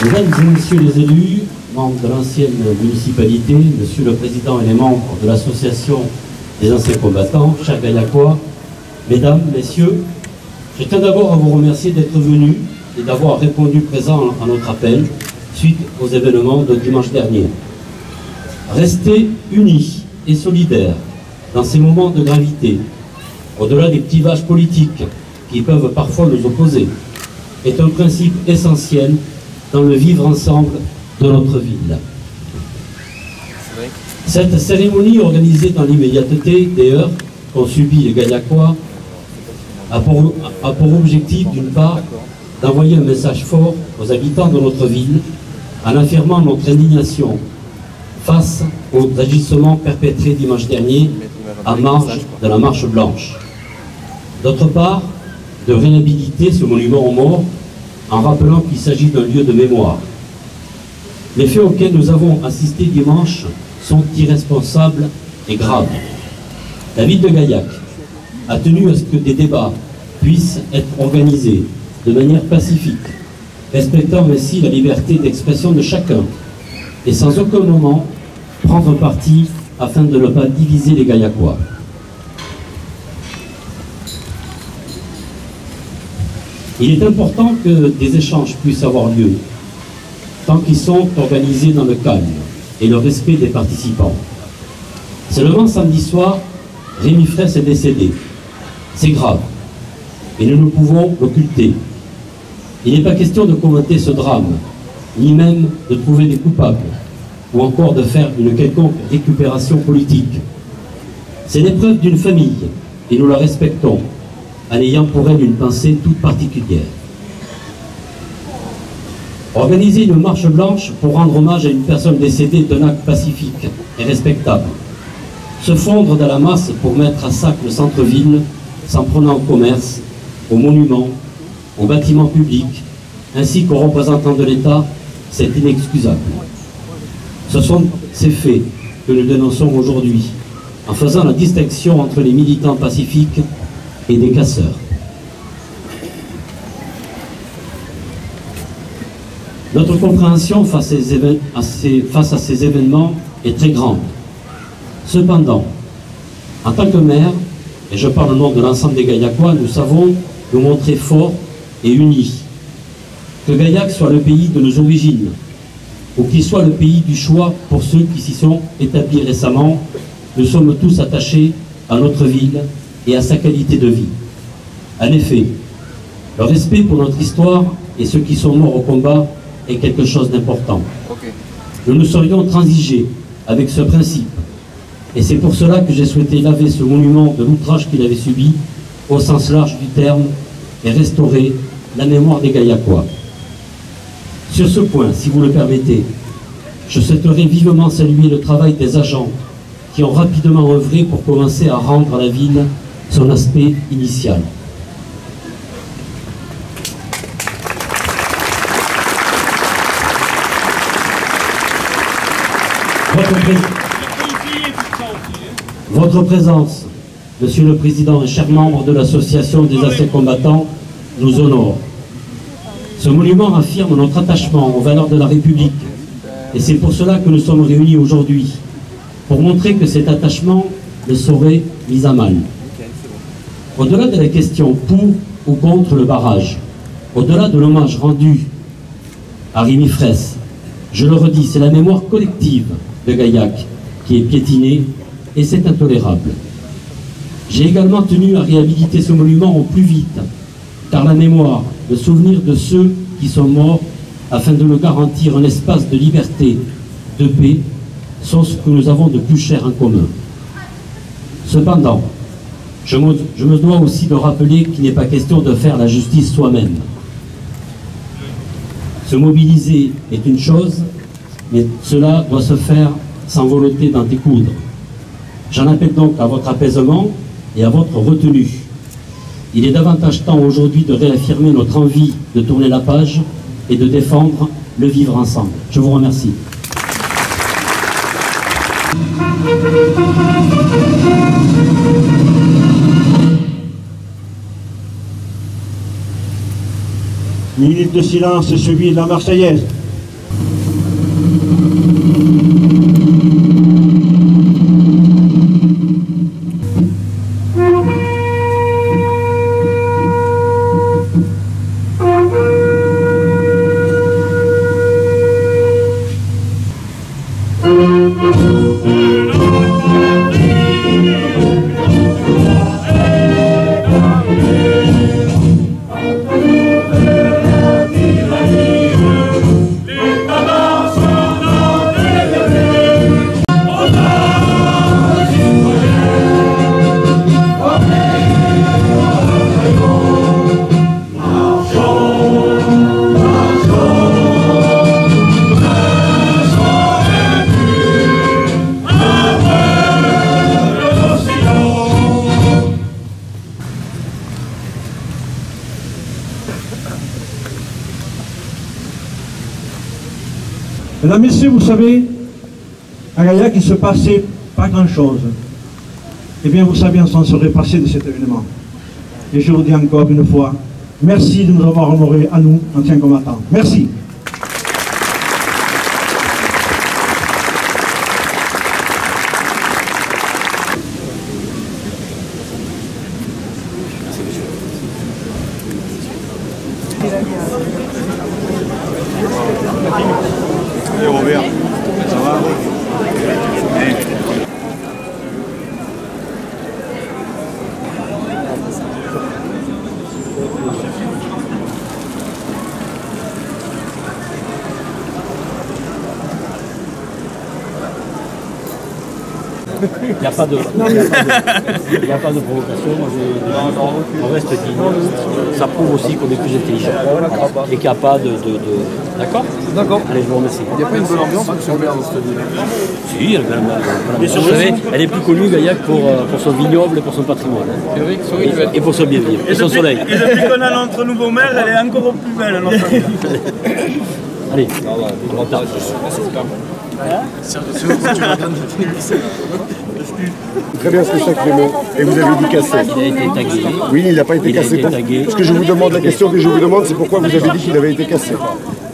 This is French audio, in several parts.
Mesdames et messieurs les élus, membres de l'ancienne municipalité, monsieur le président et les membres de l'association des anciens combattants, chers Gaillacois, mesdames, messieurs, je tiens d'abord à vous remercier d'être venus et d'avoir répondu présent à notre appel suite aux événements de dimanche dernier. Rester unis et solidaires dans ces moments de gravité, au-delà des clivages politiques qui peuvent parfois nous opposer, est un principe essentiel dans le vivre ensemble de notre ville. Cette cérémonie organisée dans l'immédiateté des heures qu'ont subi les Gaillacois a pour objectif, d'une part, d'envoyer un message fort aux habitants de notre ville en affirmant notre indignation face aux agissements perpétrés dimanche dernier en marge de la Marche Blanche. D'autre part, de réhabiliter ce monument aux morts en rappelant qu'il s'agit d'un lieu de mémoire. Les faits auxquels nous avons assisté dimanche sont irresponsables et graves. La ville de Gaillac a tenu à ce que des débats puissent être organisés de manière pacifique, respectant ainsi la liberté d'expression de chacun et sans aucun moment prendre parti afin de ne pas diviser les Gaillacois. Il est important que des échanges puissent avoir lieu, tant qu'ils sont organisés dans le calme et le respect des participants. Seulement samedi soir, Rémi Fraisse est décédé. C'est grave, et nous ne pouvons l'occulter. Il n'est pas question de commenter ce drame, ni même de trouver des coupables, ou encore de faire une quelconque récupération politique. C'est l'épreuve d'une famille, et nous la respectons, en ayant pour elle une pensée toute particulière. Organiser une marche blanche pour rendre hommage à une personne décédée est un acte pacifique et respectable. Se fondre dans la masse pour mettre à sac le centre-ville, s'en prenant au commerce, aux monuments, aux bâtiments publics, ainsi qu'aux représentants de l'État, c'est inexcusable. Ce sont ces faits que nous dénonçons aujourd'hui, en faisant la distinction entre les militants pacifiques et des casseurs. Notre compréhension face à ces événements est très grande. Cependant, en tant que maire, et je parle au nom de l'ensemble des Gaillacois, nous savons nous montrer forts et unis. Que Gaillac soit le pays de nos origines, ou qu'il soit le pays du choix pour ceux qui s'y sont établis récemment, nous sommes tous attachés à notre ville et à sa qualité de vie. En effet, le respect pour notre histoire et ceux qui sont morts au combat est quelque chose d'important. Nous ne saurions transiger avec ce principe, et c'est pour cela que j'ai souhaité laver ce monument de l'outrage qu'il avait subi au sens large du terme et restaurer la mémoire des Gaillacois. Sur ce point, si vous le permettez, je souhaiterais vivement saluer le travail des agents qui ont rapidement œuvré pour commencer à rendre à la ville son aspect initial. Votre présence, Monsieur le Président et chers membres de l'Association des anciens combattants, nous honore. Ce monument affirme notre attachement aux valeurs de la République, et c'est pour cela que nous sommes réunis aujourd'hui, pour montrer que cet attachement ne saurait mis à mal. Au-delà de la question pour ou contre le barrage, au-delà de l'hommage rendu à Rémi Fraisse, je le redis, c'est la mémoire collective de Gaillac qui est piétinée, et c'est intolérable. J'ai également tenu à réhabiliter ce monument au plus vite, car la mémoire, le souvenir de ceux qui sont morts, afin de nous garantir un espace de liberté, de paix, sont ce que nous avons de plus cher en commun. Cependant, je me dois aussi de rappeler qu'il n'est pas question de faire la justice soi-même. Se mobiliser est une chose, mais cela doit se faire sans volonté d'en découdre. J'en appelle donc à votre apaisement et à votre retenue. Il est davantage temps aujourd'hui de réaffirmer notre envie de tourner la page et de défendre le vivre ensemble. Je vous remercie. Minute de silence suivie de la Marseillaise. Mesdames, Messieurs, vous savez, à Gaillac, il ne se passait pas grand-chose. Eh bien, vous savez, on s'en serait passé de cet événement. Et je vous dis encore une fois, merci de nous avoir honorés à nous, anciens combattants. Merci. Et Robert, ça va? Il n'y a pas de provocation, on reste digne. Ça prouve aussi qu'on est plus intelligent et qu'il n'y a pas de... D'accord? D'accord. Allez, je vous remercie. Il n'y a pas une bonne ambiance sur Robert dans cette ville. Si, elle vous savez, elle est plus connue, Gaillac, pour son vignoble et pour son patrimoine. Et pour son bien vivre, et son soleil. Et depuis qu'on a notre nouveau maire, elle est encore plus belle, notre Allez, Très bien ce que c'est, Clément. Et vous avez dit cassé. il a été tagué. Oui, il n'a pas été cassé. Ce que je vous demande, la question que je vous demande, c'est pourquoi vous avez dit qu'il avait été cassé.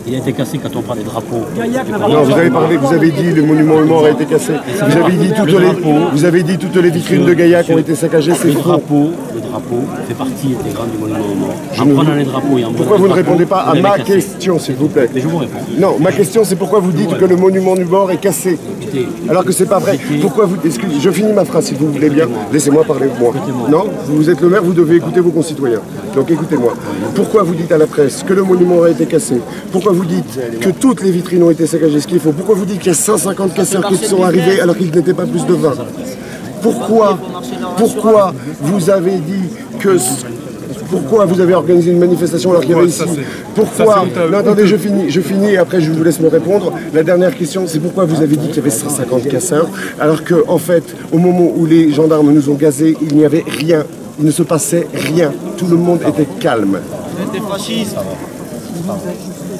Il a été cassé quand on prend les drapeaux. Non, vous avez parlé, vous avez dit le monument aux morts a été cassé. Vous avez dit toutes les vitrines de Gaillac ont été saccagées, c'est Le faux. drapeau fait partie intégrante du monument aux morts. En prenant les drapeaux et en Pourquoi vous ne répondez pas à ma question, s'il vous plaît? Mais je vous réponds. Non, ma question c'est pourquoi vous dites que le monument du mort est cassé alors que c'est pas vrai. Pourquoi vous... Excusez, je finis ma phrase si vous voulez bien. Laissez-moi parler moi. Non, vous êtes le maire, vous devez écouter vos concitoyens. Donc écoutez-moi. Pourquoi vous dites à la presse que le monument a été cassé? Pourquoi vous dites que toutes les vitrines ont été saccagées, ce qu'il faut? Pourquoi vous dites qu'il y a 150 casseurs qui sont arrivés alors qu'ils n'étaient pas plus de 20? Pourquoi vous avez dit que... Pourquoi vous avez organisé une manifestation alors qu'il y avait ici? Pourquoi? Non, attendez, je finis et après je vous laisse me répondre. La dernière question, c'est pourquoi vous avez dit qu'il y avait 150 casseurs alors que, en fait, au moment où les gendarmes nous ont gazés, il n'y avait rien. Il ne se passait rien. Tout le monde était calme. C'était fasciste.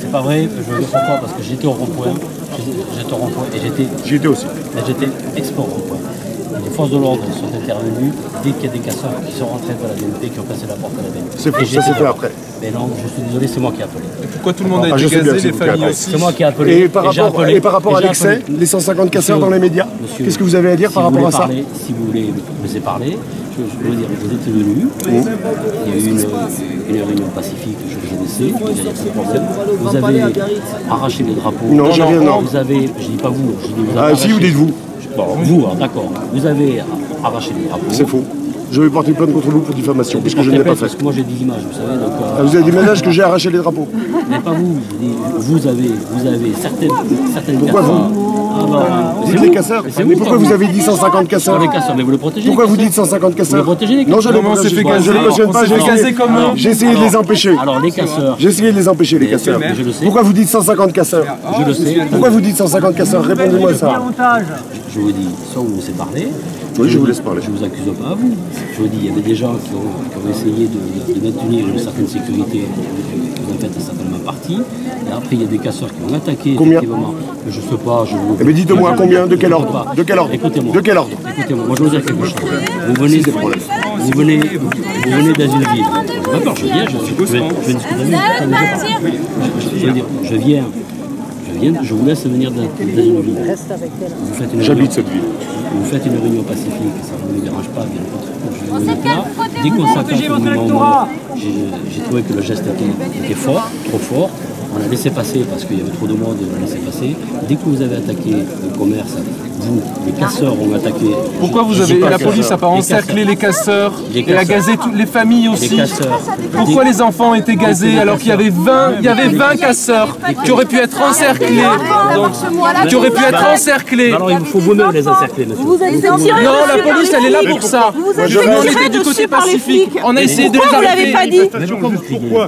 C'est pas vrai, je veux dire pourquoi, parce que j'étais au rond-point, et J'y étais aussi. j'étais expo au rond-point. Les forces de l'ordre sont intervenues dès qu'il y a des casseurs qui sont rentrés dans la BNP, qui ont cassé la porte de la BNP. C'est faux, ça s'est fait après. Mais non, je suis désolé, c'est moi qui ai appelé. Pourquoi tout le monde a je été sais bien, gazé, c'est les vous qui avez familles appelé. aussi? C'est moi qui ai appelé. Et par rapport à l'excès, les 150 casseurs dans les médias, qu'est-ce que vous avez à dire par rapport à ça? Si vous voulez me laisser parler, je veux dire, vous êtes venus, il y a eu une réunion pacifique, je vous ai laissé, il n'y a pas de problème. Vous avez arraché les drapeaux. Non, j'ai rien, non. Vous avez, je dis pas vous, je dis vous avez Ah, si, vous dites vous. Bon, vous, d'accord. Vous avez arraché les drapeaux. C'est faux. Je vais porter plainte contre vous pour diffamation, puisque je ne l'ai pas fait. Parce que moi j'ai des images, vous savez. Donc, Vous avez des ménages que j'ai arraché les drapeaux. mais pas vous, je dis, vous avez certaines Pourquoi personnes. Vous dites les casseurs? Mais pourquoi vous avez dit 150 casseurs? Les casseurs, mais vous les protégez. Pourquoi vous dites 150 casseurs? Vous les protégez, les Non, je Comment on s'est fait gazer? ne les cautionne On pas. s'est fait gazer comment? J'ai essayé de les empêcher. Alors les casseurs, J'ai essayé de les empêcher, les casseurs. je le sais. Pourquoi vous dites 150 casseurs? je le sais. Pourquoi vous dites 150 casseurs? Répondez-moi ça. Je vous dis, soit vous me laissez parler. Oui, je vous laisse parler. Je vous accuse pas à vous. Je vous dis, il y avait des gens qui ont essayé de maintenir une certaine sécurité. Vous en faites certainement partie. Et après, il y a des casseurs qui ont attaqué. Combien? Effectivement. Je ne sais pas. Eh bien, dites-moi combien, de quel ordre? De quel ordre? Écoutez-moi. De quel ordre? Écoutez-moi, moi je vais vous dire quelque chose. Vous venez dans une ville. D'accord, je viens, je vais discuter avec vous. Je veux dire, je vous laisse venir dans une ville. Vous faites une J'habite cette ville. Vous faites une réunion pacifique, ça ne me dérange pas, bien au contraire. Dès qu'on s'attaque au monument, j'ai trouvé que le geste était fort, trop fort. on a laissé passer parce qu'il y avait trop de monde et on a laissé passer. Dès que vous avez attaqué le commerce, vous, les casseurs ont attaqué. Pourquoi vous avez, la police n'a pas encerclé les casseurs et a gazé toutes les familles aussi? Pourquoi les enfants étaient gazés alors qu'il y avait 20 casseurs qui auraient pu être encerclés? Qui auraient pu être encerclés. Alors il faut vous-même les encercler, monsieur. Non, la police, elle est là pour ça. Nous, on était du côté pacifique. On a essayé de les arrêter. Pas dit.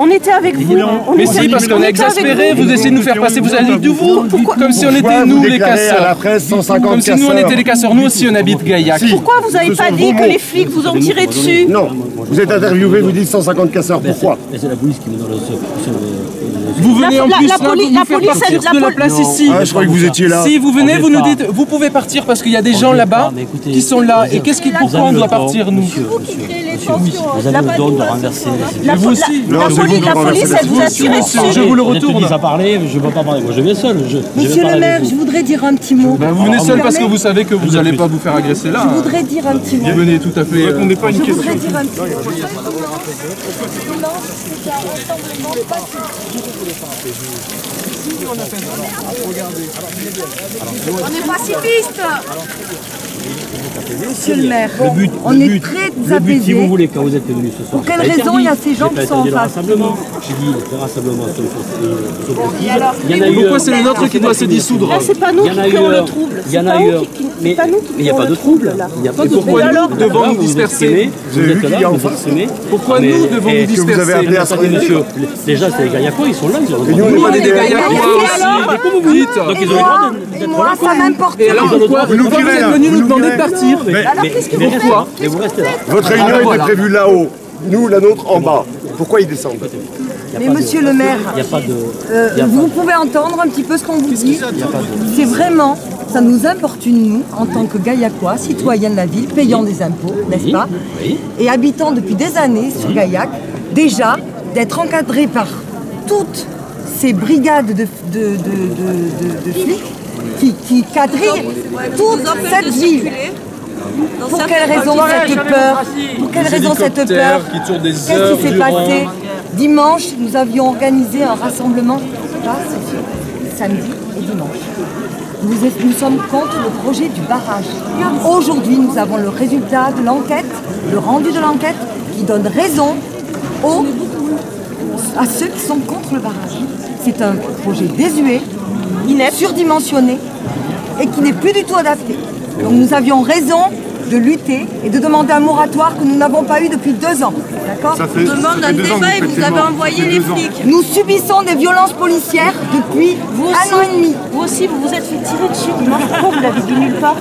On était avec vous. Mais si, parce qu'on est exaspérés, vous essayez de nous faire passer, vous allez de vous, comme si on était nous les casseurs. Comme si nous on était les casseurs, nous aussi on habite Gaillac. Pourquoi vous n'avez pas dit que les flics vous ont tiré dessus? Non, vous êtes interviewé, vous dites 150 casseurs, pourquoi? C'est la police qui me donne Vous venez en plus là pour nous faire police, partir de la place ici. Ah, je croyais que vous étiez là. Si vous venez, vous nous dites, vous pouvez partir parce qu'il y a des gens là-bas qui sont là. Et pourquoi on doit partir nous? Vous avez le don de renverser. Vous aussi. La police, elle vous a tiré dessus. Je vous le retourne. Vous à parler, je ne veux pas parler. Moi je viens seul. Monsieur le maire, je voudrais dire un petit mot. Vous venez seul parce que vous savez que vous n'allez pas vous faire agresser là. Je voudrais dire un petit mot. Vous venez tout à fait. Répondez pas à une question. Je voudrais dire un petit mot. On est pacifistes. Monsieur le maire, on est très apaisés. Si vous voulez, quand vous êtes venu ce soir. Pour quelle raison il y a ces gens qui sont en face? J'ai dit le rassemblement Pourquoi c'est le nôtre qui doit se dissoudre? C'est pas nous qui créons le trouble. Il y en a eu. Mais il n'y a pas de trouble. Pourquoi nous devons nous disperser? Vous êtes là, vous exprimez. Pourquoi nous devons nous disperser? Vous avez appelé à se réunir. Déjà, c'est les Gaillacois, ils sont là. Nous, on est des Gaillacois aussi. Comme vous dites. Donc ils ont le droit d'être Moi, ça m'importe. Et alors pourquoi vous êtes venus nous demander de partir? Pourquoi? Mais vous restez là. Votre réunion était prévue là-haut, nous, la nôtre, en bas. Pourquoi ils descendent? Mais monsieur le maire, Il n'y a pas de. vous pouvez entendre un petit peu ce qu'on vous dit. C'est vraiment, ça nous importune, nous, en tant que Gaillacois, citoyens de la ville, payant des impôts, n'est-ce pas? Oui. Et habitant depuis des années sur Gaillac, déjà, d'être encadré par toutes ces brigades de flics qui quadrillent toute cette ville. Pour quelle raison cette peur? Pour quelle raison cette peur? Qu'est-ce qui s'est passé? Dimanche, nous avions organisé un rassemblement, samedi et dimanche. Nous sommes contre le projet du barrage. Aujourd'hui, nous avons le résultat de l'enquête, le rendu de l'enquête, qui donne raison à ceux qui sont contre le barrage. C'est un projet désuet, surdimensionné et qui n'est plus du tout adapté. Donc nous avions raison de lutter et de demander un moratoire que nous n'avons pas eu depuis 2 ans. D'accord ? On demande un débat et vous avez envoyé les flics. Nous subissons des violences policières depuis 1 an et demi. Vous aussi, vous vous êtes fait tirer dessus dimanche. Pourquoi vous l'avez dit nulle part?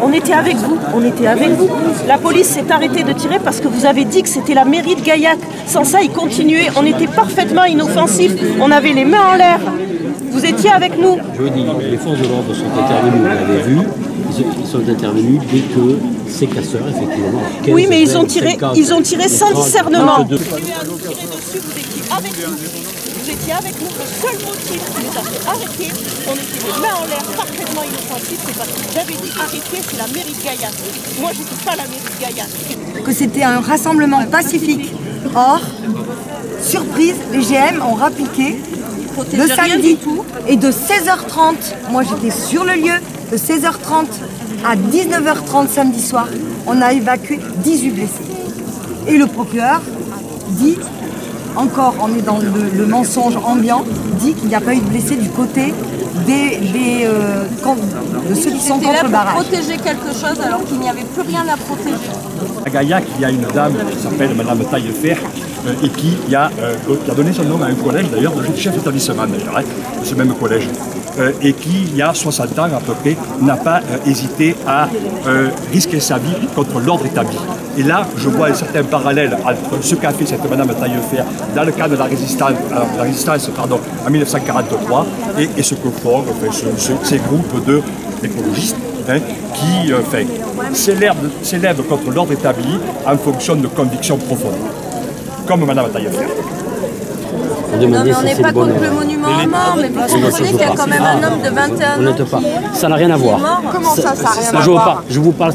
On était avec vous, La police s'est arrêtée de tirer parce que vous avez dit que c'était la mairie de Gaillac. Sans ça, ils continuaient. On était parfaitement inoffensifs. On avait les mains en l'air. Vous étiez avec nous. Je veux dire, les forces de l'ordre sont intervenues, vous l'avez vu. Ils sont intervenus dès que ces casseurs, effectivement. Oui, mais ils ont tiré sans discernement. Vous étiez avec nous. Le seul motif qui nous a fait arrêter, on était les mains en l'air, parfaitement inoffensifs, c'est parce que j'avais dit arrêter, c'est la mairie de Gaillac. Moi, je n'étais pas la mairie de Gaillac. Que c'était un rassemblement pacifique. Or, surprise, les GM ont rappliqué le samedi et de 16h30, moi j'étais sur le lieu, de 16h30 à 19h30 samedi soir, on a évacué 18 blessés. Et le procureur dit, encore on est dans le mensonge ambiant, dit qu'il n'y a pas eu de blessés du côté de ceux qui sont contre le barrage. Pour protéger quelque chose alors qu'il n'y avait plus rien à protéger. À Gaillac, il y a une dame qui s'appelle Madame Taillefer et qui a donné son nom à un collège d'ailleurs, de chef d'établissement d'ailleurs, de ce même collège, et qui, il y a 60 ans à peu près, n'a pas hésité à risquer sa vie contre l'ordre établi. Et là, je vois un certain parallèle entre ce qu'a fait cette Madame Taillefer dans le cadre de la résistance en 1943 et ce que font ces groupes d'écologistes qui s'élèvent contre l'ordre établi en fonction de convictions profondes, comme Madame Taillefer. Non, mais on n'est pas contre le monument aux morts, mais vous comprenez qu'il y a quand même un homme de 21 ans Ça n'a rien à voir. Comment ça n'a rien à voir? Je vous parle.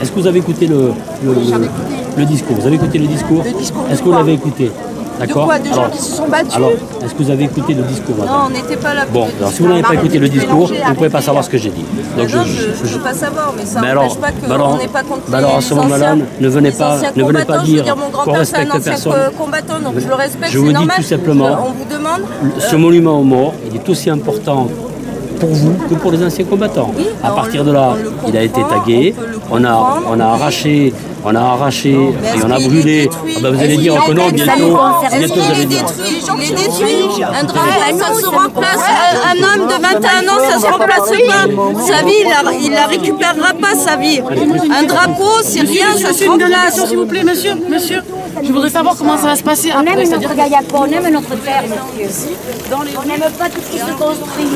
Est-ce que vous avez écouté le discours? Vous avez écouté le discours? Est-ce que vous l'avez écouté? D'accord. quoi? Des gens qui se sont battus? Alors, est-ce que vous avez écouté le discours, madame? Non, on n'était pas là. Bon, alors si vous n'avez pas écouté le discours, vous ne pouvez pas savoir ce que j'ai dit. Donc, je ne peux pas savoir, mais ça mais n'empêche pas qu'on n'est pas contre alors, à ce moment-là, ne venez pas dire mon qu'on grand-père, c'est un respecte ancien personne. combattant, donc je le respecte, Je vous c'est dis normal. tout simplement, On vous demande... ce monument aux morts, il est aussi important pour vous que pour les anciens combattants. Oui, à partir de là, il a été tagué, on a arraché, et on a brûlé. Ah ben, vous allez dire que non, bientôt vous allez dire. Il est détruit. Un drapeau, ça se remplace. Un homme de 21 ans, ça se remplace pas. Sa vie, il la récupérera pas, sa vie. Un drapeau, c'est rien, ça se remplace. S'il vous plaît, monsieur. Je voudrais savoir comment ça va se passer. On aime notre Gaillac, on aime notre terre, monsieur. On n'aime pas tout ce qui se construit.